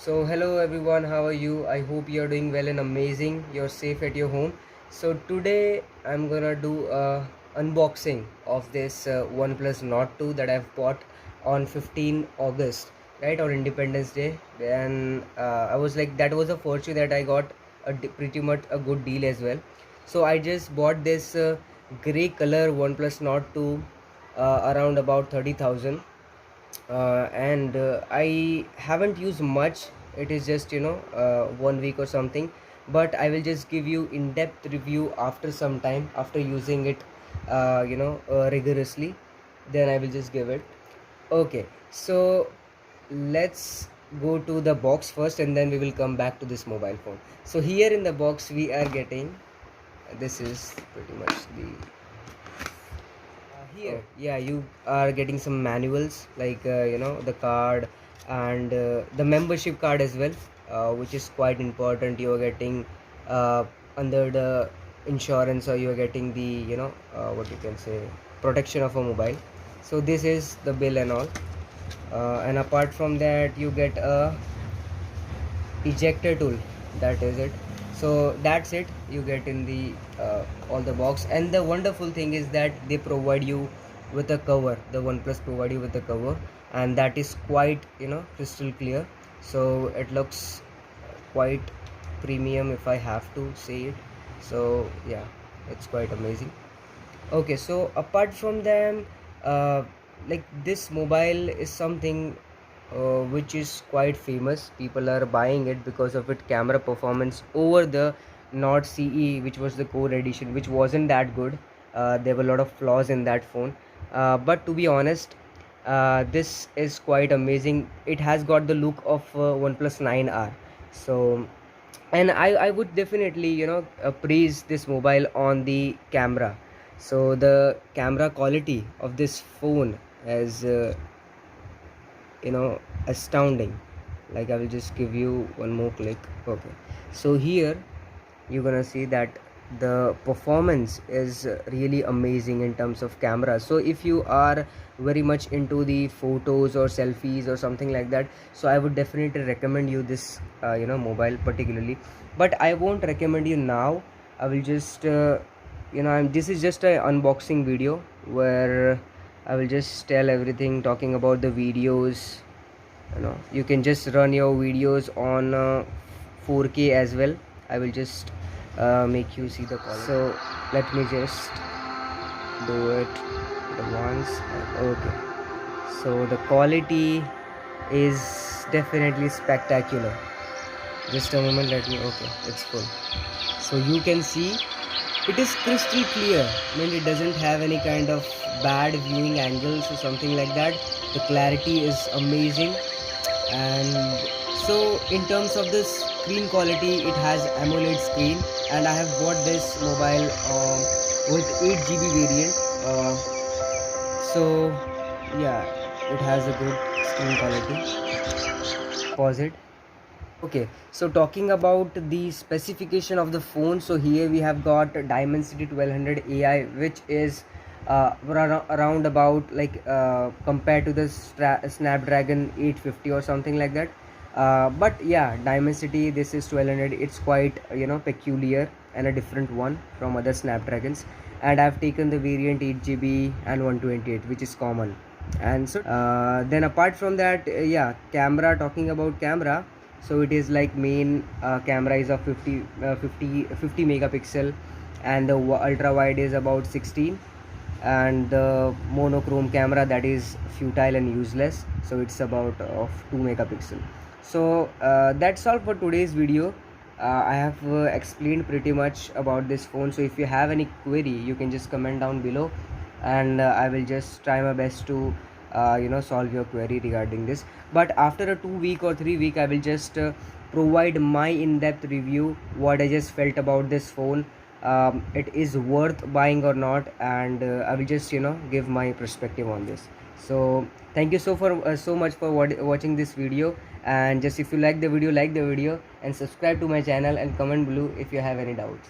So hello everyone, how are you? I hope you're doing well and amazing. You're safe at your home. So today I'm gonna do a unboxing of this OnePlus Nord 2 that I've bought on 15 August, right, on Independence Day. And I was like, that was a fortune that I got pretty much a good deal as well. So I just bought this gray color OnePlus Nord 2 around about 30,000, and I haven't used much. It is just 1 week or something, but I will just give you in-depth review after some time, after using it rigorously. Then I will just give it. Okay, so let's go to the box first and then we will come back to this mobile phone. So here in the box we are getting, this is pretty much the here, yeah, you are getting some manuals like the card and the membership card as well, which is quite important. You are getting uh, under the insurance, or you are getting the what you can say, protection of a mobile. So this is the bill and all, and apart from that you get a ejector tool. That is it. So that's it, you get in the all the box. And the wonderful thing is that they provide you with a cover. The OnePlus provide you with a cover, and that is quite crystal clear. So it looks quite premium, if I have to say it. So yeah, it's quite amazing. Okay, so apart from them, like, this mobile is something which is quite famous. People are buying it because of its camera performance over the Nord CE, which was the core edition, which wasn't that good. There were a lot of flaws in that phone, but to be honest, this is quite amazing. It has got the look of OnePlus 9R. So, and I would definitely praise this mobile on the camera. So the camera quality of this phone is astounding. Like, I will just give you one more click. Okay, so here you're gonna see that the performance is really amazing in terms of camera. So if you are very much into the photos or selfies or something like that, so I would definitely recommend you this mobile particularly. But I won't recommend you now. I will just this is just a unboxing video where I will just tell everything, talking about the videos. You can just run your videos on 4K as well. I will just make you see the quality. So let me just do it the once. Okay, so the quality is definitely spectacular. Just a moment, let me. Okay, it's full. So you can see it is crystal clear. I mean, it doesn't have any kind of bad viewing angles or something like that. The clarity is amazing. And so in terms of the screen quality, it has AMOLED screen, and I have bought this mobile with 8 GB variant. So yeah, it has a good screen quality. Pause it. Okay, so talking about the specification of the phone, so here we have got Dimensity 1200 AI, which is around about, like, compared to the Snapdragon 850 or something like that. But yeah, Dimensity, this is 1200. It's quite peculiar and a different one from other Snapdragons. And I've taken the variant 8 GB and 128, which is common. And so then apart from that, yeah, camera, talking about camera, so it is like main camera is of 50 megapixel, and the ultra wide is about 16, and the monochrome camera, that is futile and useless, so it's about of 2 megapixel. So that's all for today's video. I have explained pretty much about this phone. So if you have any query, you can just comment down below, and I will just try my best to solve your query regarding this. But after a 2 week or 3 week, I will just provide my in-depth review, what I just felt about this phone, it is worth buying or not, and I will just give my perspective on this. So thank you so much for watching this video. And just, if you like the video, and subscribe to my channel, and comment below if you have any doubts.